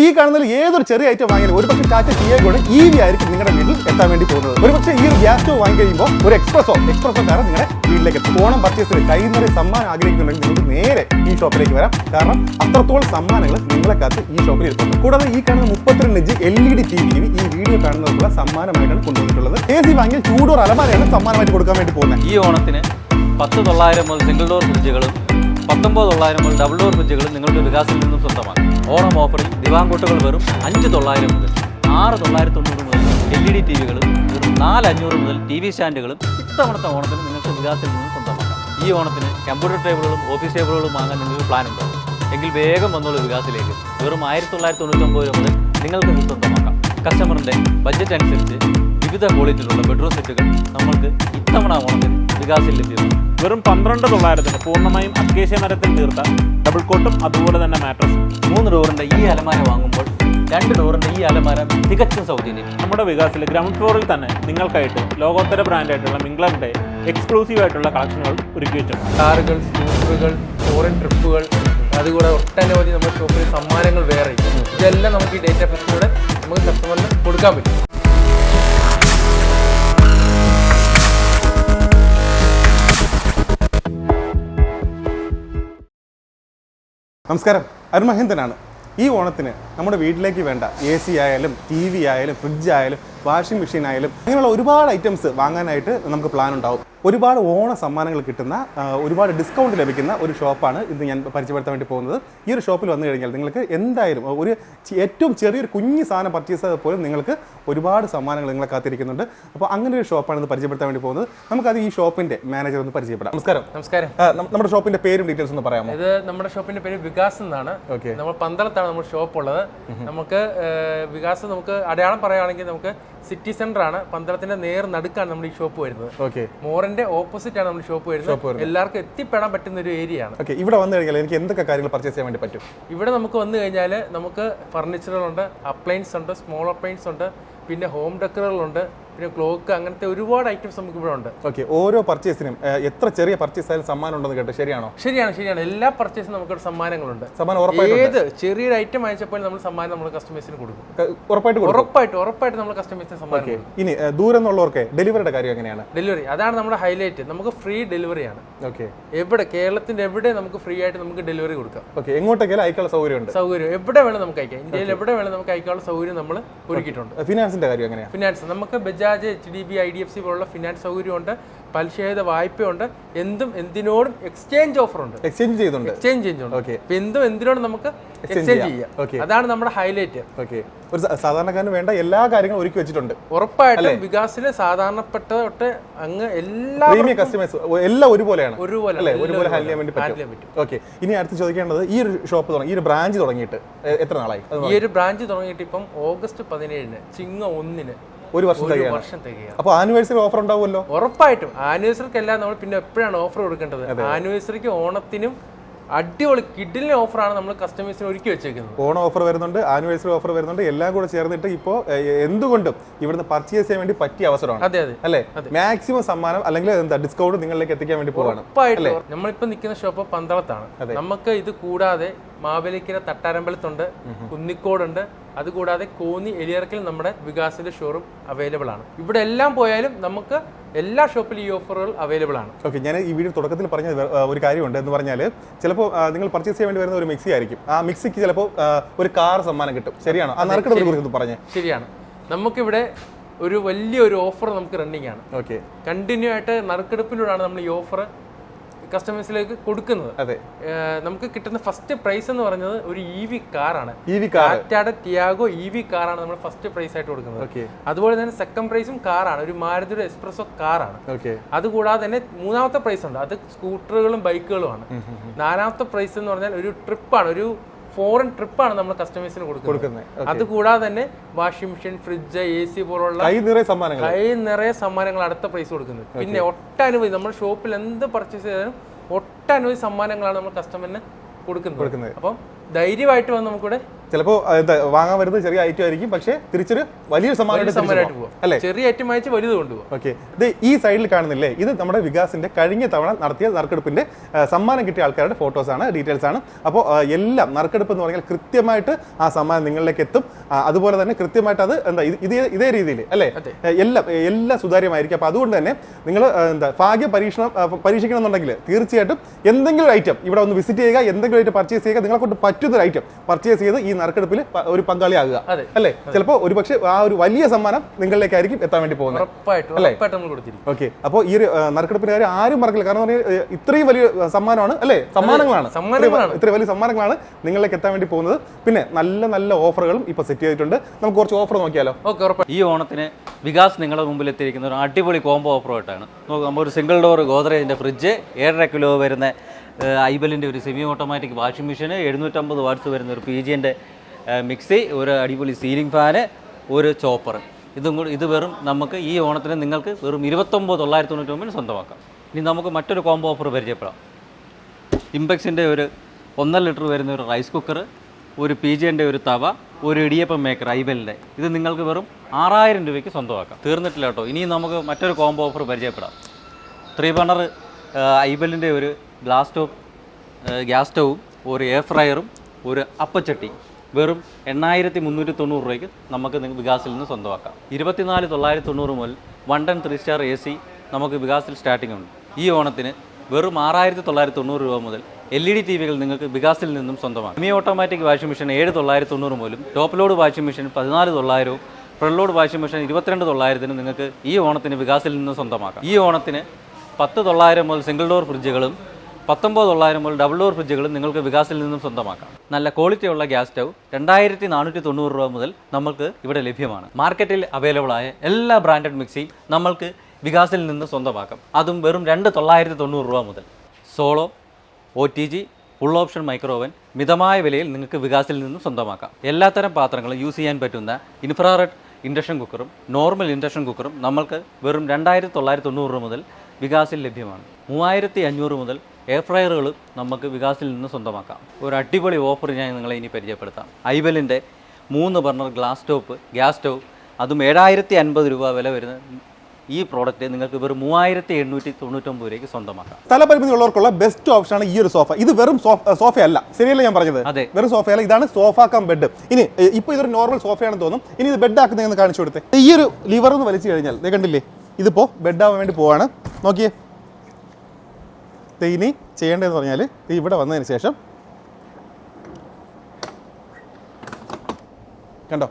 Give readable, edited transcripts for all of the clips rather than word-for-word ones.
ഈ കാണുന്നതിൽ ഏതൊരു ചെറിയ ഐറ്റം വാങ്ങിയാലും ഒരു പക്ഷേ ടാറ്റ ടിയാഗോയുടെ EV ആയിരിക്കും നിങ്ങളുടെ വീട്ടിൽ എത്താൻ വേണ്ടി പോകുന്നത്. ഒരു പക്ഷേ ഈ ഒരു ഗ്യാസ് സ്റ്റവ് വാങ്ങി കഴിയുമ്പോൾ ഒരു എക്സ്പ്രസോ കാർ നിങ്ങളുടെ വീട്ടിലേക്ക് എത്തും. ഓണം പർച്ചേസിന് കൈനിറ സമ്മാനം ആഗ്രഹിക്കുന്നുണ്ടെങ്കിൽ നിങ്ങൾക്ക് നേരെ ഈ ഷോപ്പിലേക്ക് വരാം. കാരണം അത്രത്തോളം സമ്മാനങ്ങൾ നിങ്ങളെ കാത്ത് ഈ ഷോപ്പിൽ ഇരിപ്പുണ്ട്. കൂടാതെ ഈ കാണുന്ന 32 ഇഞ്ച് LED TV ഈ വീഡിയോ കാണുന്നതിനുള്ള സമ്മാനമായിട്ടാണ് കൊണ്ടുവന്നിട്ടുള്ളത്. AC വാങ്ങിയാൽ ചൂടോർ അലമാരയാണ് സമ്മാനമായിട്ട് കൊടുക്കാൻ വേണ്ടി പോകുന്നത്. ഈ ഓണത്തിന് 10,900 മുതൽ സിംഗിൾ ഡോർ ഫ്രിഡ്ജുകളും 19,900 മുതൽ ഡബിൾ ഡോർ ഫ്രിഡ്ജുകളും നിങ്ങൾക്ക് വികാസിൽ നിന്നും സ്വന്തമാക്കാം. ഓണം ഓഫറിൽ ദിവാങ്കോട്ടുകൾ വെറും 5,900 മുതൽ 6,990 മുതൽ LED TVകളും വെറും 4,500 മുതൽ TV സ്റ്റാൻഡുകളും ഇത്തവണത്തെ ഓണത്തിന് നിങ്ങൾക്ക് വികാസിൽ നിന്നും സ്വന്തമാക്കാം. ഈ ഓണത്തിന് കമ്പ്യൂട്ടർ ടേബിളുകളും ഓഫീസ് ടേബിളുകളും വാങ്ങാൻ നിങ്ങൾക്ക് പ്ലാൻ ഉണ്ടോ എങ്കിൽ വേഗം വന്നോളൂ വികാസിലേക്ക്. വെറും 1,999 രൂപ മുതൽ നിങ്ങൾക്ക് ഇത് സ്വന്തമാക്കാം. കസ്റ്റമറിൻ്റെ ബഡ്ജറ്റ് അനുസരിച്ച് വിവിധ ക്വാളിറ്റിയിലുള്ള ബെഡ്റൂം സെറ്റുകൾ നമ്മൾക്ക് ഇത്തവണ ഓണത്തിന് വികാസിൽ ലഭ്യമാണ്. വെറും 12,900 പൂർണ്ണമായും അക്കേഷ്യ മരത്തിൽ തീർത്ത ഡബിൾ കോട്ടും അതുപോലെ തന്നെ മാട്രസും. 3 ഡോറിൻ്റെ ഈ അലമാര വാങ്ങുമ്പോൾ 2 ഡോറിൻ്റെ ഈ അലമാര തികച്ചും സൗജന്യം. നമ്മുടെ വികാസിലെ ഗ്രൗണ്ട് ഫ്ലോറിൽ തന്നെ നിങ്ങൾക്കായിട്ട് ലോകോത്തര ബ്രാൻഡായിട്ടുള്ള മിംഗ്ലറിൻ്റെ എക്സ്ക്ലൂസീവ് ആയിട്ടുള്ള കളക്ഷനുകൾ ഒരുക്കി വെച്ചിട്ടുണ്ട്. കാറുകൾ, സ്കൂട്ടറുകൾ, ഫോറിൻ ട്രിപ്പുകൾ, അതുകൂടാതെ ഒട്ടനവധി നമ്മുടെ ഷോപ്പിൽ സമ്മാനങ്ങൾ വേറെ. ഇതെല്ലാം നമുക്ക് ഈ ഡേറ്റ ഫെസ്റ്റിലൂടെ നമുക്ക് കസ്റ്റമറിന് കൊടുക്കാൻ പറ്റും. നമസ്കാരം, അരുൺ മഹേന്ദ്രനാണ്. ഈ ഓണത്തിന് നമ്മുടെ വീട്ടിലേക്ക് വേണ്ട AC ആയാലും TV ആയാലും ഫ്രിഡ്ജ് ആയാലും വാഷിംഗ് മെഷീൻ ആയാലും അങ്ങനെയുള്ള ഒരുപാട് ഐറ്റംസ് വാങ്ങാനായിട്ട് നമുക്ക് പ്ലാൻ ഉണ്ടാവും. ഒരുപാട് ഓണ സമ്മാനങ്ങൾ കിട്ടുന്ന ഒരുപാട് ഡിസ്കൗണ്ട് ലഭിക്കുന്ന ഒരു ഷോപ്പാണ് ഇന്ന് ഞാൻ പരിചയപ്പെടുത്താൻ വേണ്ടി പോകുന്നത്. ഈ ഒരു ഷോപ്പിൽ വന്നു കഴിഞ്ഞാൽ നിങ്ങൾക്ക് എന്തായാലും ഒരു ഏറ്റവും ചെറിയൊരു കുഞ്ഞു സാധനം പർച്ചേസ് ചെയ്താൽ പോലും നിങ്ങൾക്ക് ഒരുപാട് സമ്മാനങ്ങൾ നിങ്ങളെ കാത്തിരിക്കുന്നുണ്ട്. അപ്പോൾ അങ്ങനെ ഒരു ഷോപ്പാണ് ഇന്ന് പരിചയപ്പെടുത്താൻ വേണ്ടി പോകുന്നത്. നമുക്കത് ഈ ഷോപ്പിന്റെ മാനേജർ ഒന്ന് പരിചയപ്പെടാം. നമസ്കാരം. നമസ്കാരം. നമ്മുടെ ഷോപ്പിന്റെ പേരും ഡീറ്റെയിൽസ് ഒന്ന് പറയാമോ? ഇത് നമ്മുടെ ഷോപ്പിന്റെ പേര് വികാസ് എന്നാണ്. നമ്മൾ പന്തളത്താണ് നമ്മുടെ ഷോപ്പ് ഉള്ളത്. നമുക്ക് വികാസ് നമുക്ക് അടയാളം പറയുകയാണെങ്കിൽ നമുക്ക് സിറ്റി സെന്റർ ആണ്. പന്തളത്തിന്റെ നേർ നടുക്കാണ് നമ്മുടെ ഈ ഷോപ്പ് വരുന്നത്. മോറിന്റെ ഓപ്പോസിറ്റ് ആണ് നമ്മുടെ ഷോപ്പ് വരുന്നത്. എല്ലാവർക്കും എത്തിപ്പെടാൻ പറ്റുന്ന ഒരു ഏരിയ ആണ്. ഇവിടെ വന്നു കഴിഞ്ഞാൽ എനിക്ക് എന്തൊക്കെ കാര്യങ്ങൾ പർച്ചേസ് ചെയ്യാൻ വേണ്ടി പറ്റും? ഇവിടെ നമുക്ക് വന്നു കഴിഞ്ഞാൽ നമുക്ക് ഫർണിച്ചറുകളുണ്ട്, അപ്ലയൻസ് ഉണ്ട്, സ്മോൾ അപ്ലയൻസ് ഉണ്ട്, പിന്നെ ഹോം ഡെക്കറുകളുണ്ട്, പിന്നെ ക്ലോക്ക്, അങ്ങനത്തെ ഒരുപാട് ഐറ്റംസ് നമുക്ക് ഇവിടെ ഉണ്ട്. ഓരോ പർച്ചേസിനും എത്ര ചെറിയ പർച്ചേസ് ആയാലും സമ്മാനം ഉണ്ടെന്ന് കേട്ടോ, ശരിയാണോ? ശരിയാണ്. എല്ലാ പർച്ചേസിനും നമുക്ക് സമ്മാനങ്ങളുണ്ട്. ഏത് ചെറിയൊരു ഐറ്റം വാങ്ങിച്ചപ്പോൾ നമ്മൾ സമ്മാനം നമ്മൾ കസ്റ്റമേഴ്സിന് കൊടുക്കും. ഉറപ്പായിട്ട് നമ്മൾ കസ്റ്റമേഴ്സിന് സമ്മാനം കൊടുക്കും. ഇനി ദൂരം എന്നുള്ളവർക്ക് ഡെലിവറിയുടെ കാര്യം എങ്ങനെയാണ്? ഡെലിവറി അതാണ് നമ്മുടെ ഹൈലൈറ്റ്. നമുക്ക് ഫ്രീ ഡെലിവറി ആണ്. എവിടെ കേരളത്തിന്റെ എവിടെ നമുക്ക് ഫ്രീ ആയിട്ട് നമുക്ക് ഡെലിവറി കൊടുക്കാം. എങ്ങോട്ടേക്കാലും അയക്കാനുള്ള സൗകര്യം എവിടെ വേണം നമുക്ക് അയക്കാം. ഇന്ത്യയിൽ എവിടെ വേണം നമുക്ക് അയക്കാനുള്ള സൗകര്യം നമ്മൾ ഒരുക്കിയിട്ടുണ്ട്. ഫിനാൻസിന്റെ കാര്യം എങ്ങനെയാണ്? ഫിനാൻസ് നമുക്ക് ബജാജ്, HDB, IDFC പോലുള്ള ഫിനാൻസ് സൗകര്യമുണ്ട്, പലിശരഹിത വായ്പയുണ്ട്, എന്തിനോടും എക്സ്ചേഞ്ച് ഓഫർ ഉണ്ട്. എക്സ്ചേഞ്ച് എന്തിനോടും നമുക്ക് എക്സ്ചേഞ്ച് ചെയ്യാം. അതാണ് നമ്മുടെ ഹൈലൈറ്റ്. ഒരു സാധാരണക്കാരന് വേണ്ട എല്ലാ കാര്യങ്ങളും ഒരുക്കി വെച്ചിട്ടുണ്ട്. ഉറപ്പായിട്ടും വികാസിലെ സാധാരണപ്പെട്ട തൊട്ട് അങ്ങ് എല്ലാ കസ്റ്റമേഴ്സ് എല്ലാം ഒരുപോലെയാണ്. ഒരുപോലെ ഹാൻഡിൽ ചെയ്യാൻ വേണ്ടി പറ്റും. ഇനി അടുത്ത് ചോദിക്കേണ്ടത്, ഈ ഒരു ഷോപ്പ് ഈ ഒരു ബ്രാഞ്ച് തുടങ്ങിയിട്ട് എത്ര നാളായി? ഈ ഒരു ബ്രാഞ്ച് തുടങ്ങിയിട്ട് ഇപ്പം ഓഗസ്റ്റ് 17 ചിങ്ങ 1 ഒരു വർഷം തികയാണ്. അപ്പോൾ ആനിവേഴ്സറി ഓഫർ ഉണ്ടാവുമല്ലോ? ഉറപ്പായിട്ടും. ആനിവേഴ്സറിക്ക് എല്ലാം നമ്മൾ പിന്നെ എപ്പോഴാണ് ഓഫർ കൊടുക്കേണ്ടത്? ആനിവേഴ്സറിക്ക്, ഓണത്തിനും അടിപൊളി കിഡിലിന് ഓഫറാണ് നമ്മൾ കസ്റ്റമേഴ്സിന് ഒരുക്കി വെച്ചേക്കുന്നത്. ഓണം ഓഫർ വരുന്നുണ്ട്, ആനിവേഴ്സറി ഓഫർ വരുന്നുണ്ട്, എല്ലാം കൂടെ ചേർന്നിട്ട് ഇപ്പോൾ എന്തുകൊണ്ടും ഇവിടുന്ന് പർച്ചേസ് ചെയ്യാൻ വേണ്ടി പറ്റിയ അവസരമാണ്. അല്ലേ? മാക്സിമം സമ്മാനം അല്ലെങ്കിൽ എന്താ ഡിസ്കൗണ്ട് നിങ്ങളിലേക്ക് എത്തിക്കാൻ വേണ്ടി പോവാണ്. നമ്മളിപ്പോ നിൽക്കുന്ന ഷോപ്പ് പന്തളത്താണ്. നമുക്ക് ഇത് കൂടാതെ മാവേലിക്കര തട്ടാരമ്പലത്തുണ്ട്, കുന്നിക്കോടുണ്ട്, അതുകൂടാതെ കോന്നി, എലിയറക്കിൽ നമ്മുടെ വികാസിന്റെ ഷോറൂം അവൈലബിൾ ആണ്. ഇവിടെ എല്ലാം പോയാലും നമുക്ക് എല്ലാ ഷോപ്പിലും ഈ ഓഫറുകൾ അവൈലബിൾ ആണ്. ഞാൻ ഈ വീഡിയോ തുടക്കത്തിൽ പറഞ്ഞ ഒരു കാര്യമുണ്ട്. എന്ന് പറഞ്ഞാൽ ചിലപ്പോൾ നിങ്ങൾ പർച്ചേസ് ചെയ്യാൻ വേണ്ടി വരുന്ന ഒരു മിക്സി ആയിരിക്കും. ആ മിക്സിക്ക് ചിലപ്പോൾ ഒരു കാർ സമ്മാനം കിട്ടും. ശരിയാണോ? ആ നറുക്കെടുപ്പിനെ കുറിച്ച് പറഞ്ഞേ. ശരിയാണ്. നമുക്കിവിടെ ഒരു വലിയൊരു ഓഫർ നമുക്ക് റണ്ണിങ് ആണ്. കണ്ടിന്യൂ ആയിട്ട് നറുക്കെടുപ്പിലൂടെയാണ് നമ്മൾ ഈ ഓഫർ കസ്റ്റമേഴ്സിലേക്ക് കൊടുക്കുന്നത്. നമുക്ക് കിട്ടുന്ന ഫസ്റ്റ് പ്രൈസ് എന്ന് പറഞ്ഞത് ഒരു EV കാറാണ്. ടാറ്റയുടെ ടിയാഗോ EV കാറാണ് നമ്മൾ ഫസ്റ്റ് പ്രൈസ് ആയിട്ട് കൊടുക്കുന്നത്. അതുപോലെ തന്നെ സെക്കൻഡ് പ്രൈസും കാറാണ്, ഒരു മാരുതിയുടെ എക്സ്പ്രസോ കാറാണ്. അതുകൂടാതെ തന്നെ മൂന്നാമത്തെ പ്രൈസ് ഉണ്ട്, അത് സ്കൂട്ടറുകളും ബൈക്കുകളുമാണ്. നാലാമത്തെ പ്രൈസ് എന്ന് പറഞ്ഞാൽ ഒരു ട്രിപ്പാണ്, ഒരു ഫോറിൻ ട്രിപ്പാണ് നമ്മൾ കസ്റ്റമേഴ്സിന് കൊടുക്കുന്നത്. അതുകൂടാതെ തന്നെ വാഷിംഗ് മെഷീൻ, ഫ്രിഡ്ജ്, AC പോലുള്ള കൈ നിറയെ സമ്മാനങ്ങൾ അടുത്ത പ്രൈസ് കൊടുക്കുന്നത്. പിന്നെ ഒട്ടനവധി നമ്മുടെ ഷോപ്പിൽ എന്ത് പർച്ചേസ് ചെയ്താലും ഒട്ടനവധി സമ്മാനങ്ങളാണ് നമ്മൾ കസ്റ്റമറിന് കൊടുക്കുന്നത്. അപ്പം ധൈര്യമായിട്ട് വന്ന് നമുക്കിവിടെ ചിലപ്പോൾ വാങ്ങാൻ വരുന്നത് ചെറിയ ഐറ്റം ആയിരിക്കും, പക്ഷേ തിരിച്ചൊരു വലിയൊരു സമ്മാനമായിട്ട് പോകാം അല്ലേ? ചെറിയ ഐറ്റം അയച്ച് വലുത് കൊണ്ടുപോകാം. ഓക്കെ, ഇത് ഈ സൈഡിൽ കാണുന്നില്ലേ, ഇത് നമ്മുടെ വികാസിന്റെ കഴിഞ്ഞ തവണ നടത്തിയ നറുക്കെടുപ്പിന്റെ സമ്മാനം കിട്ടിയ ആൾക്കാരുടെ ഫോട്ടോസ് ആണ്, ഡീറ്റെയിൽസ് ആണ്. അപ്പോൾ എല്ലാം നറുക്കെടുപ്പ് എന്ന് പറഞ്ഞാൽ കൃത്യമായിട്ട് ആ സമ്മാനം നിങ്ങളിലേക്ക് എത്തും. അതുപോലെ തന്നെ കൃത്യമായിട്ട് അത് ഇതേ രീതിയിൽ അല്ലേ, എല്ലാം സുതാര്യമായിരിക്കും. അപ്പോൾ അതുകൊണ്ട് തന്നെ നിങ്ങൾ ഭാഗ്യ പരീക്ഷിക്കണമെന്നുണ്ടെങ്കിൽ തീർച്ചയായിട്ടും എന്തെങ്കിലും ഐറ്റം ഇവിടെ ഒന്ന് വിസിറ്റ് ചെയ്യുക, എന്തെങ്കിലും ഐറ്റം പർച്ചേസ് ചെയ്യുക, നിങ്ങളെ കൊണ്ട് പറ്റുന്നൊരു ഐറ്റം പർച്ചേസ് ചെയ്ത് ഈ നറുക്കെടുപ്പിൽ ഒരു പങ്കാളിയാകുക അല്ലേ. ചിലപ്പോൾ ഒരുപക്ഷെ ആ ഒരു വലിയ സമ്മാനം നിങ്ങളിലേക്കായിരിക്കും എത്താൻ വേണ്ടി പോകുന്നത്. ഓക്കെ, അപ്പോൾ ഈ ഒരു നറുക്കെടുപ്പിന്റെ കാര്യം ആരും മറക്കില്ല. കാരണം ഇത്രയും വലിയ സമ്മാനമാണ് അല്ലേ, സമ്മാനങ്ങളാണ്, ഇത്രയും വലിയ സമ്മാനങ്ങളാണ് നിങ്ങളിലേക്ക് എത്താൻ വേണ്ടി പോകുന്നത്. പിന്നെ നല്ല നല്ല ഓഫറുകളും ഇപ്പൊ സെറ്റ് ചെയ്തിട്ടുണ്ട്. നമുക്ക് കുറച്ച് ഓഫർ നോക്കിയാലോ? ഈ ഓണത്തിന് വികാസ് നിങ്ങളുടെ മുമ്പിൽ എത്തിയിരിക്കുന്ന ഒരു അടിപൊളി കോംബോ ഓഫറുമായിട്ടാണ്. നമ്മൾ ഒരു സിംഗിൾ ഡോർ ഗോദ്രേജിന്റെ ഫ്രിഡ്ജ്, 1.5 കിലോ വരുന്ന ഐബലിൻ്റെ ഒരു സെമി ഓട്ടോമാറ്റിക് വാഷിംഗ് മെഷീന്, 750 വാട്ട്സ് വരുന്ന ഒരു PG-ൻ്റെ മിക്സി, ഒരു അടിപൊളി സീലിംഗ് ഫാന്, ഒരു ചോപ്പർ. ഇത് വെറും നമുക്ക് ഈ ഓണത്തിന് നിങ്ങൾക്ക് വെറും 29,999 സ്വന്തമാക്കാം. ഇനി നമുക്ക് മറ്റൊരു കോംബോ ഓഫർ പരിചയപ്പെടാം. ഇമ്പെക്സിൻ്റെ ഒരു 1.5 ലിറ്റർ വരുന്ന ഒരു റൈസ് കുക്കർ, ഒരു PG-ൻ്റെ ഒരു തവ, ഒരു ഇടിയപ്പം മേക്കർ ഐബലിൻ്റെ. ഇത് നിങ്ങൾക്ക് വെറും 6,000 രൂപയ്ക്ക് സ്വന്തമാക്കാം. തീർന്നിട്ടില്ല കേട്ടോ, ഇനിയും നമുക്ക് മറ്റൊരു കോംബോ ഓഫർ പരിചയപ്പെടാം. 3 ബർണർ ഐബലിൻ്റെ ഒരു ഗ്യാസ് സ്റ്റൗവും, ഒരു എയർ ഫ്രയറും, ഒരു അപ്പച്ചട്ടി വെറും 8,390 രൂപയ്ക്ക് നമുക്ക് വികാസിൽ നിന്ന് സ്വന്തമാക്കാം. 24,990 മുതൽ 1 ടൺ 3 സ്റ്റാർ AC നമുക്ക് വികാസിൽ സ്റ്റാർട്ടിംഗ് ഉണ്ട്. ഈ ഓണത്തിന് വെറും 6,990 രൂപ മുതൽ LED TVകൾ നിങ്ങൾക്ക് വികാസിൽ നിന്നും സ്വന്തമാക്കാം. സെമി ഓട്ടോമാറ്റിക് വാഷിംഗ് മെഷീൻ 7,990 മുതലും top load washing machine 14,900, front load washing machine 22,900 നിങ്ങൾക്ക് ഈ ഓണത്തിന് വികാസിൽ നിന്ന് സ്വന്തമാക്കാം. ഈ ഓണത്തിന് 10,900 മുതൽ സിംഗിൾ ഡോർ ഫ്രിഡ്ജുകളും 19,900 മുതൽ ഡബിൾ ഡോർ ഫ്രിഡ്ജുകളും നിങ്ങൾക്ക് വികാസിൽ നിന്നും സ്വന്തമാക്കാം. നല്ല ക്വാളിറ്റിയുള്ള ഗ്യാസ് സ്റ്റൗ 2,490 രൂപ മുതൽ നമുക്ക് ഇവിടെ ലഭ്യമാണ്. മാർക്കറ്റിൽ അവൈലബിൾ ആയ എല്ലാ ബ്രാൻഡഡ് മിക്സിയും നമ്മൾക്ക് വികാസിൽ നിന്ന് സ്വന്തമാക്കാം. അതും വെറും 2,990 രൂപ മുതൽ. സോളോ, OTG, ഫുൾ ഓപ്ഷൻ മൈക്രോവൻ മിതമായ വിലയിൽ നിങ്ങൾക്ക് വികാസിൽ നിന്നും സ്വന്തമാക്കാം. എല്ലാത്തരം പാത്രങ്ങളും യൂസ് ചെയ്യാൻ പറ്റുന്ന ഇൻഫ്രാറെഡ് ഇൻഡക്ഷൻ കുക്കറും നോർമൽ ഇൻഡക്ഷൻ കുക്കറും നമ്മൾക്ക് വെറും 2,990 രൂപ മുതൽ വികാസിൽ ലഭ്യമാണ്. 3,500 മുതൽ എയർ ഫ്രയറുകളും നമുക്ക് വികാസിൽ നിന്ന് സ്വന്തമാക്കാം. ഒരു അടിപൊളി ഓഫർ ഞാൻ നിങ്ങളെ ഇനി പരിചയപ്പെടുത്താം. ഐബലിൻ്റെ 3 ബർണർ ഗ്യാസ് സ്റ്റൗ, അതും 7,050 രൂപ വില വരുന്ന ഈ പ്രോഡക്റ്റ് നിങ്ങൾക്ക് വെറും 3,899 രൂപയ്ക്ക് സ്വന്തമാക്കാം. സ്ഥലപരിമിതി ഉള്ളവർക്കുള്ള ബെസ്റ്റ് ഓപ്ഷനാണ് ഈ ഒരു സോഫ. ഇത് വെറും സോഫയല്ല, ശരിയല്ലേ ഞാൻ പറഞ്ഞത്? അതെ, വെറും സോഫയല്ല, ഇതാണ് സോഫ കം ബെഡ്. ഇനി ഇപ്പോൾ ഇതൊരു നോർമൽ സോഫയാണെന്ന് തോന്നും. ഇനി ഇത് ബെഡ് ആക്കുന്നതെന്ന് കാണിച്ചു കൊടുത്തേ. ഈ ഒരു ലിവർ ഒന്ന് വലിച്ചു കഴിഞ്ഞാൽ കണ്ടില്ലേ, ഇതിപ്പോൾ ബെഡ് ആവാൻ വേണ്ടി പോവാണ്. നോക്കിയേ, ഇനി ചെയ്യേണ്ടതെന്ന് പറഞ്ഞാൽ ഇവിടെ വന്നതിന് ശേഷം കണ്ടോ,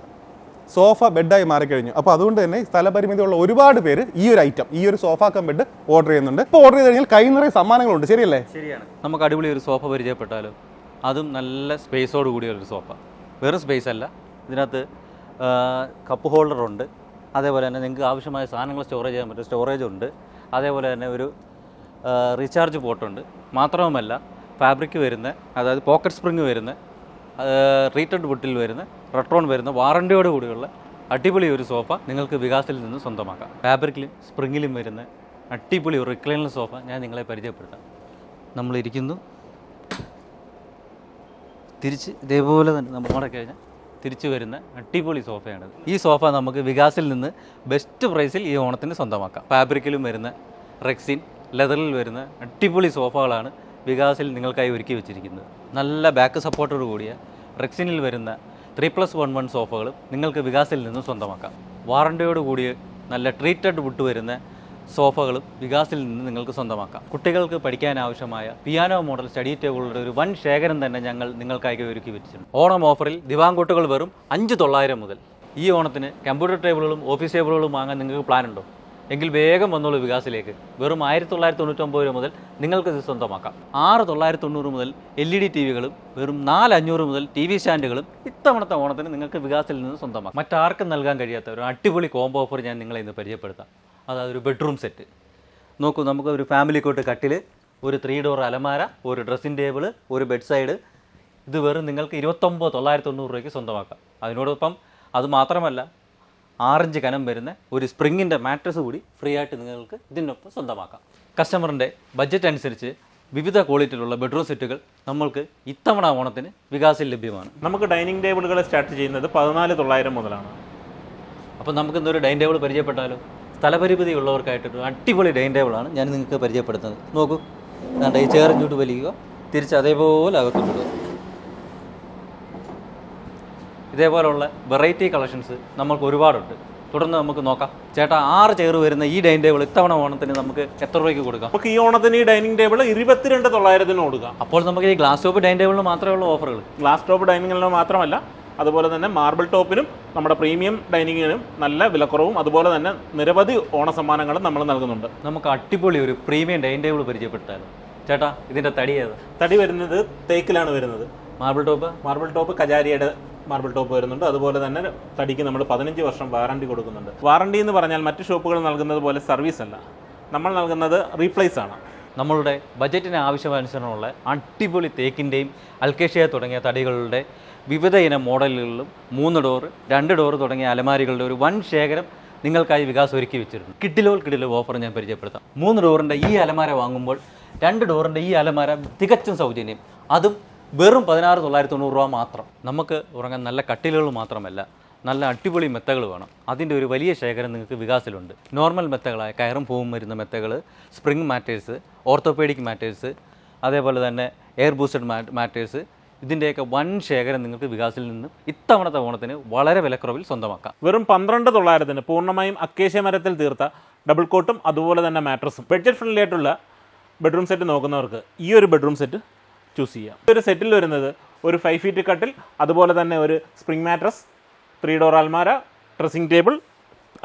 സോഫ ബെഡായി മാറിക്കഴിഞ്ഞു. അപ്പോൾ അതുകൊണ്ട് തന്നെ സ്ഥലപരിമിതിയുള്ള ഒരുപാട് പേര് ഈ ഒരു ഐറ്റം, ഈ ഒരു സോഫ കം ബെഡ് ഓർഡർ ചെയ്യുന്നുണ്ട്. ഇപ്പോൾ ഓർഡർ ചെയ്ത് കഴിഞ്ഞാൽ കൈ നിറയെ സമ്മാനങ്ങളുണ്ട്. ശരിയല്ലേ? ശരിയാണ്. നമുക്ക് അടിപൊളി ഒരു സോഫ പരിചയപ്പെട്ടാലോ? അതും നല്ല സ്പേസോട് കൂടിയൊരു സോഫ. വെറും സ്പേസ് അല്ല, ഇതിനകത്ത് കപ്പ് ഹോൾഡറുണ്ട്. അതേപോലെ തന്നെ നിങ്ങൾക്ക് ആവശ്യമായ സാധനങ്ങൾ സ്റ്റോറേജ് ചെയ്യാൻ പറ്റും, സ്റ്റോറേജ് ഉണ്ട്. അതേപോലെ തന്നെ ഒരു റീചാർജ് പോർട്ടുണ്ട്. മാത്രവുമല്ല ഫാബ്രിക് വരുന്ന, അതായത് പോക്കറ്റ് സ്പ്രിങ് വരുന്ന, റീറ്റഡ് വുഡിൽ വരുന്ന, റെട്രോൺ വരുന്ന, വാറണ്ടിയോട് കൂടിയുള്ള അടിപൊളി ഒരു സോഫ നിങ്ങൾക്ക് വികാസിൽ നിന്ന് സ്വന്തമാക്കാം. ഫാബ്രിക്കിലും സ്പ്രിങ്ങിലും വരുന്ന അടിപൊളി ഒരു റിക്ലൈനർ സോഫ ഞാൻ നിങ്ങളെ പരിചയപ്പെടുത്താം. നമ്മളിരിക്കുന്നു, തിരിച്ച് ഇതേപോലെ തന്നെ നമ്മൾ മടക്കി തിരിച്ചു വരുന്ന അടിപൊളി സോഫയാണിത്. ഈ സോഫ നമുക്ക് വികാസിൽ നിന്ന് ബെസ്റ്റ് പ്രൈസിൽ ഈ ഓണത്തിന് സ്വന്തമാക്കാം. ഫാബ്രിക്കിലും വരുന്ന, റെക്സിൻ, ലെതറിൽ വരുന്ന അടിപൊളി സോഫകളാണ് വികാസിൽ നിങ്ങൾക്കായി ഒരുക്കി വെച്ചിരിക്കുന്നത്. നല്ല ബാക്ക് സപ്പോർട്ടോട് കൂടിയ റെക്സിനിൽ വരുന്ന 3+1 സോഫകളും നിങ്ങൾക്ക് വികാസിൽ നിന്ന് സ്വന്തമാക്കാം. വാറണ്ടിയോട് കൂടിയ നല്ല ട്രീറ്റഡ് വുഡ് വരുന്ന സോഫകളും വികാസിൽ നിന്ന് നിങ്ങൾക്ക് സ്വന്തമാക്കാം. കുട്ടികൾക്ക് പഠിക്കാൻ ആവശ്യമായ പിയാനോ മോഡൽ സ്റ്റഡി ടേബിളുടെ ഒരു വൻ ശേഖരം തന്നെ ഞങ്ങൾ നിങ്ങൾക്കായി ഒരുക്കി വെച്ചിട്ടുണ്ട്. ഓണം ഓഫറിൽ ദിവാങ്കോട്ടുകൾ വെറും 5,900 മുതൽ. ഈ ഓണത്തിന് കമ്പ്യൂട്ടർ ടേബിളുകളും ഓഫീസ് ടേബിളുകളും വാങ്ങാൻ നിങ്ങൾക്ക് പ്ലാൻ ഉണ്ടോ? എങ്കിൽ വേഗം വന്നോളൂ വികാസിലേക്ക്. വെറും 1,999 രൂപ മുതൽ നിങ്ങൾക്ക് ഇത് സ്വന്തമാക്കാം. 6,990 മുതൽ LED TVകളും വെറും 4,500 മുതൽ TV സ്റ്റാൻഡുകളും ഇത്തവണത്തെ ഓണത്തിന് നിങ്ങൾക്ക് വികാസിൽ നിന്ന് സ്വന്തമാക്കാം. മറ്റാർക്കും നൽകാൻ കഴിയാത്ത ഒരു അടിപൊളി കോംബോ ഓഫർ ഞാൻ നിങ്ങളെ ഇന്ന് പരിചയപ്പെടുത്താം. അതായത് ഒരു ബെഡ്റൂം സെറ്റ്. നോക്കൂ, നമുക്ക് ഒരു ഫാമിലി കോട്ട് കട്ടിൽ, ഒരു 3 ഡോർ അലമാര, ഒരു ഡ്രസ്സിംഗ് ടേബിൾ, ഒരു ബെഡ് സൈഡ്. ഇത് വെറും നിങ്ങൾക്ക് 29,990 രൂപയ്ക്ക് സ്വന്തമാക്കാം. അതിനോടൊപ്പം അത് മാത്രമല്ല 6 ഇഞ്ച് കനം വരുന്ന ഒരു സ്പ്രിങ്ങിൻ്റെ മാട്രസ് കൂടി ഫ്രീ ആയിട്ട് നിങ്ങൾക്ക് ഇതിനൊപ്പം സ്വന്തമാക്കാം. കസ്റ്റമറിൻ്റെ ബഡ്ജറ്റ് അനുസരിച്ച് വിവിധ ക്വാളിറ്റിയിലുള്ള ബെഡ്റൂം സെറ്റുകൾ നമ്മൾക്ക് ഇത്തവണ ഓണത്തിന് വികാസിൽ ലഭ്യമാണ്. നമുക്ക് ഡൈനിങ് ടേബിളുകൾ സ്റ്റാർട്ട് ചെയ്യുന്നത് 14,900 മുതലാണ്. അപ്പോൾ നമുക്ക് ഇന്നൊരു ഡൈനിങ് ടേബിൾ പരിചയപ്പെട്ടാലോ? സ്ഥലപരിമിതി ഉള്ളവർക്കായിട്ടൊരു അടിപൊളി ഡൈനിങ് ടേബിളാണ് ഞാൻ നിങ്ങൾക്ക് പരിചയപ്പെടുത്തുന്നത്. നോക്കൂ, അതുകൊണ്ട് ഈ ചെയർ ഇങ്ങോട്ട് വലിക്കുക, തിരിച്ച് അതേപോലെ അകത്തോട്ട്. ഇതേപോലുള്ള വെറൈറ്റി കളക്ഷൻസ് നമ്മൾക്ക് ഒരുപാടുണ്ട്. തുടർന്ന് നമുക്ക് നോക്കാം. ചേട്ടാ, 6 ചെയർ വരുന്ന ഈ ഡൈനിങ് ടേബിൾ ഇത്തവണ ഓണത്തിന് നമുക്ക് എത്ര രൂപയ്ക്ക് കൊടുക്കാം? നമുക്ക് ഈ ഓണത്തിന് ഈ ഡൈനിങ് ടേബിൾ 22,900 കൊടുക്കാം. അപ്പോൾ നമുക്ക് ഈ ഗ്ലാസ് ടോപ്പ് ഡൈനിങ് ടേബിളിന് മാത്രമേ ഉള്ള ഓഫറുകൾ? ഗ്ലാസ് ടോപ്പ് ഡൈനിങ്ങിന് മാത്രമല്ല, അതുപോലെ തന്നെ മാർബിൾ ടോപ്പിനും നമ്മുടെ പ്രീമിയം ഡൈനിങ്ങിനും നല്ല വിലക്കുറവും അതുപോലെ തന്നെ നിരവധി ഓണ സമ്മാനങ്ങളും നമ്മൾ നൽകുന്നുണ്ട്. നമുക്ക് അടിപൊളി ഒരു പ്രീമിയം ഡൈനിങ് ടേബിൾ പരിചയപ്പെടുത്താലോ? ചേട്ടാ, ഇതിൻ്റെ തടി ഏത്? തടി വരുന്നത് തേക്കിലാണ് വരുന്നത്. മാർബിൾ ടോപ്പ് കജാരിയുടെ മാർബിൾ ടോപ്പ് വരുന്നുണ്ട്. അതുപോലെ തന്നെ തടിക്ക് നമ്മൾ 15 വർഷം വാറണ്ടി കൊടുക്കുന്നുണ്ട്. വാറണ്ടി എന്ന് പറഞ്ഞാൽ മറ്റ് ഷോപ്പുകൾ നൽകുന്നത് പോലെ സർവീസ് അല്ല, നമ്മൾ നൽകുന്നത് റീപ്ലേസ് ആണ്. നമ്മളുടെ ബജറ്റിന് ആവശ്യാനുസരണമുള്ള അടിപൊളി തേക്കിൻ്റെയും അൽക്കേഷ്യ തുടങ്ങിയ തടികളുടെ വിവിധ ഇനം മോഡലുകളിലും 3 ഡോർ 2 ഡോർ തുടങ്ങിയ അലമാരികളുടെ ഒരു വൻ ശേഖരം നിങ്ങൾക്കായി വികാസ് ഒരുക്കി വെച്ചിരുന്നു. കിഡിലോ ഓഫർ ഞാൻ പരിചയപ്പെടുത്താം. 3 ഡോറിൻ്റെ ഈ അലമാര വാങ്ങുമ്പോൾ 2 ഡോറിൻ്റെ ഈ അലമാര തികച്ചും സൗജന്യം, അതും വെറും 16,990 രൂപ മാത്രം. നമുക്ക് ഉറങ്ങാൻ നല്ല കട്ടിലുകൾ മാത്രമല്ല, നല്ല അടിപൊളി മെത്തകൾ വേണം. അതിൻ്റെ ഒരു വലിയ ശേഖരം നിങ്ങൾക്ക് വികാസിലുണ്ട്. നോർമൽ മെത്തകളായ കയറും പൂവും വരുന്ന മെത്തകൾ, സ്പ്രിംഗ് മാറ്റേഴ്സ്, ഓർത്തോപേഡിക് മാറ്റേഴ്സ്, അതേപോലെ തന്നെ എയർ ബൂസ്റ്റഡ് മാറ്റേഴ്സ്, ഇതിൻ്റെയൊക്കെ വൻ ശേഖരം നിങ്ങൾക്ക് വികാസിൽ നിന്ന് ഇത്തവണത്തെ ഓണത്തിന് വളരെ വിലക്കുറവിൽ സ്വന്തമാക്കാം. വെറും 12,900 പൂർണ്ണമായും അക്കേഷ്യ മരത്തിൽ തീർത്ത ഡബിൾ കോട്ടും അതുപോലെ തന്നെ മാട്രസും. ബഡ്ജറ്റ് ഫ്രണ്ട്ലി ആയിട്ടുള്ള ബെഡ്റൂം സെറ്റ് നോക്കുന്നവർക്ക് ഈ ഒരു ബെഡ്റൂം സെറ്റ് ചൂസ് ചെയ്യാം. ഒരു സെറ്റിൽ വരുന്നത് ഒരു 5 ഫീറ്റ് കട്ടിൽ, അതുപോലെ തന്നെ ഒരു spring mattress, 3 door Almara, dressing table,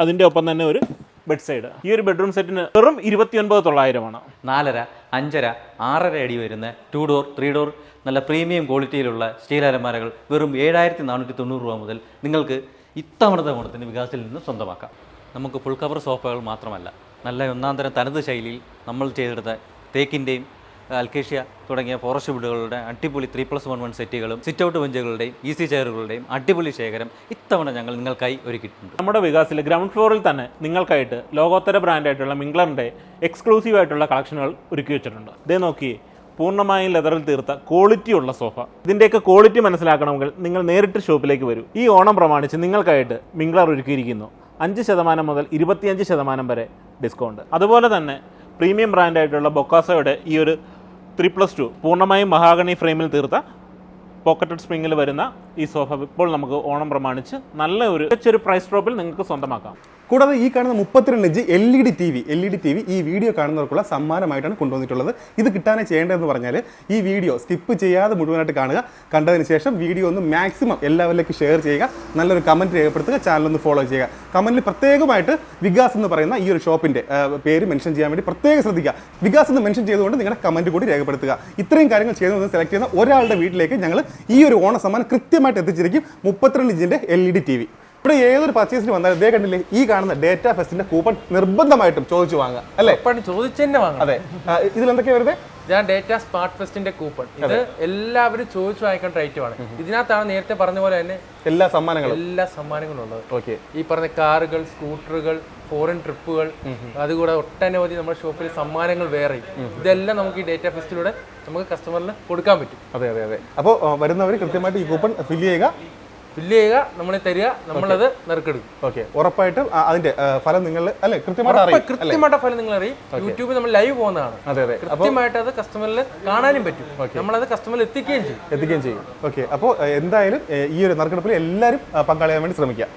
അതിൻ്റെ ഒപ്പം തന്നെ ഒരു ബെഡ് സൈഡ്. ഈ ഒരു ബെഡ്റൂം സെറ്റിന് വെറും 29,900 4.5, 5.5, 6.5 അടി വരുന്ന 2 ഡോർ 3 ഡോർ നല്ല പ്രീമിയം ക്വാളിറ്റിയിലുള്ള സ്റ്റീൽ അലമാരകൾ വെറും 7,490 രൂപ മുതൽ നിങ്ങൾക്ക് ഇത്തവണത്തെ ഓണത്തിന് വികാസിൽ നിന്ന് സ്വന്തമാക്കാം. നമുക്ക് ഫുൾ കവർ സോഫകൾ മാത്രമല്ല, നല്ല ഒന്നാന്തരം തനത് ശൈലിയിൽ നമ്മൾ ചെയ്തെടുത്ത തേക്കിൻ്റെയും അൽക്കേഷ്യ തുടങ്ങിയ ഫോറസ്റ്റ് വുഡുകളുടെ അടിപൊളി 3+1 സെറ്റുകളും സിറ്റ് ഔട്ട് ബെഞ്ചുകളുടെയും ഈസി ചെയറുകളുടെയും അടിപൊളി ശേഖരം ഇത്തവണ ഞങ്ങൾ നിങ്ങൾക്കായി ഒരുക്കിയിട്ടുണ്ട്. നമ്മുടെ വികാസിലെ ഗ്രൗണ്ട് ഫ്ലോറിൽ തന്നെ നിങ്ങൾക്കായിട്ട് ലോകോത്തര ബ്രാൻഡായിട്ടുള്ള മിംഗ്ലറിൻ്റെ എക്സ്ക്ലൂസീവ് ആയിട്ടുള്ള കളക്ഷനുകൾ ഒരുക്കി വെച്ചിട്ടുണ്ട്. ഇതേ നോക്കിയേ, പൂർണ്ണമായും ലെതറിൽ തീർത്ത ക്വാളിറ്റിയുള്ള സോഫ. ഇതിൻ്റെയൊക്കെ ക്വാളിറ്റി മനസ്സിലാക്കണമെങ്കിൽ നിങ്ങൾ നേരിട്ട് ഷോപ്പിലേക്ക് വരൂ. ഈ ഓണം പ്രമാണിച്ച് നിങ്ങൾക്കായിട്ട് മിംഗ്ലർ ഒരുക്കിയിരിക്കുന്നു 5% മുതൽ 25% വരെ ഡിസ്കൗണ്ട്. അതുപോലെ തന്നെ പ്രീമിയം ബ്രാൻഡായിട്ടുള്ള ബൊക്കാസോയുടെ ഈ ഒരു 3+2 പൂർണ്ണമായും മഹാഗണി ഫ്രെയിമിൽ തീർത്ത പോക്കറ്റഡ് സ്പ്രിങ്ങിൽ വരുന്ന ഈ സോഫ ഇപ്പോൾ നമുക്ക് ഓണം പ്രമാണിച്ച് നല്ല ഒരു പ്രൈസ് ഡ്രോപ്പിൽ നിങ്ങൾക്ക് സ്വന്തമാക്കാം. കൂടാതെ ഈ കാണുന്ന 32 ഇഞ്ച് LED TV ഈ വീഡിയോ കാണുന്നവർക്കുള്ള സമ്മാനമായിട്ടാണ് കൊണ്ടുവന്നിട്ടുള്ളത്. ഇത് കിട്ടാനായി ചെയ്യേണ്ടതെന്ന് പറഞ്ഞാൽ ഈ വീഡിയോ സ്കിപ്പ് ചെയ്യാതെ മുഴുവനായിട്ട് കാണുക. കണ്ടതിന് ശേഷം വീഡിയോ ഒന്ന് മാക്സിമം എല്ലാവരിലേക്ക് ഷെയർ ചെയ്യുക, നല്ലൊരു കമൻറ്റ് രേഖപ്പെടുത്തുക, ചാനലൊന്ന് ഫോളോ ചെയ്യുക. കമൻറ്റിൽ പ്രത്യേകമായിട്ട് വികാസ് എന്ന് പറയുന്ന ഈ ഒരു ഷോപ്പിൻ്റെ പേര് മെൻഷൻ ചെയ്യാൻ വേണ്ടി പ്രത്യേകം ശ്രദ്ധിക്കുക. വികാസ് എന്ന് മെൻഷൻ ചെയ്തുകൊണ്ട് നിങ്ങളുടെ കമൻറ്റ് കൂടി രേഖപ്പെടുത്തുക. ഇത്രയും കാര്യങ്ങൾ ചെയ്തു സെലക്ട് ചെയ്യുന്ന ഒരാളുടെ വീട്ടിലേക്ക് ഞങ്ങൾ ഈ ഒരു ഓണ സമ്മാനം കൃത്യമായിട്ട് എത്തിച്ചിരിക്കും. 32 ഇഞ്ചിൻ്റെ LED TV. ഇവിടെ ഏതൊരു പർച്ചേസിന് വന്നാലും ഇതേ കണ്ടില്ലേ, ഈ കാണുന്ന ഡേറ്റ ഫെസ്റ്റിന്റെ കൂപ്പൺ നിർബന്ധമായിട്ടും ചോദിച്ചു വാങ്ങുക, അല്ലേ? ചോദിച്ചു തന്നെ വാങ്ങാം. അതെ, ഇതിൽ എന്തൊക്കെയാ വരുന്നത്? ഞാൻ ഡേറ്റ സ്മാർട്ട് ഫെസ്റ്റിന്റെ കൂപ്പൺ, ഇത് എല്ലാവരും ചോദിച്ചു വാങ്ങിക്കേണ്ട ഐറ്റമാണ്. ഇതിനകത്താണ് നേരത്തെ പറഞ്ഞ പോലെ തന്നെ എല്ലാ സമ്മാനങ്ങളും ഉള്ളത്. ഓക്കെ, ഈ പറഞ്ഞ കാറുകൾ, സ്കൂട്ടറുകൾ, ഫോറിൻ ട്രിപ്പുകൾ, അതുകൂടെ ഒട്ടനവധി നമ്മുടെ ഷോപ്പിൽ സമ്മാനങ്ങൾ വേറെ, ഇതെല്ലാം നമുക്ക് ഈ ഡേറ്റ ഫെസ്റ്റിലൂടെ നമുക്ക് കസ്റ്റമറിന് കൊടുക്കാൻ പറ്റും. അതെ. അപ്പോൾ വരുന്നവർ കൃത്യമായിട്ട് ഈ കൂപ്പൺ ഫില്ല് ചെയ്യുക, നമ്മളെ തരിക, നമ്മളത് നറുക്കെടുക്കും. ഓക്കെ, ഉറപ്പായിട്ടും അതിന്റെ ഫലം നിങ്ങൾ കൃത്യമായിട്ട് ഫലം നിങ്ങൾ അറിയും. യൂട്യൂബിൽ നമ്മൾ ലൈവ് പോകുന്നതാണ്. കൃത്യമായിട്ട് അത് കസ്റ്റമറിൽ കാണാനും പറ്റും, നമ്മളത് കസ്റ്റമറിൽ എത്തിക്കുകയും ചെയ്യും. ഓക്കെ, അപ്പോൾ എന്തായാലും ഈ ഒരു നറുക്കെടുപ്പിൽ എല്ലാവരും പങ്കാളിയാൻ വേണ്ടി ശ്രമിക്കുക.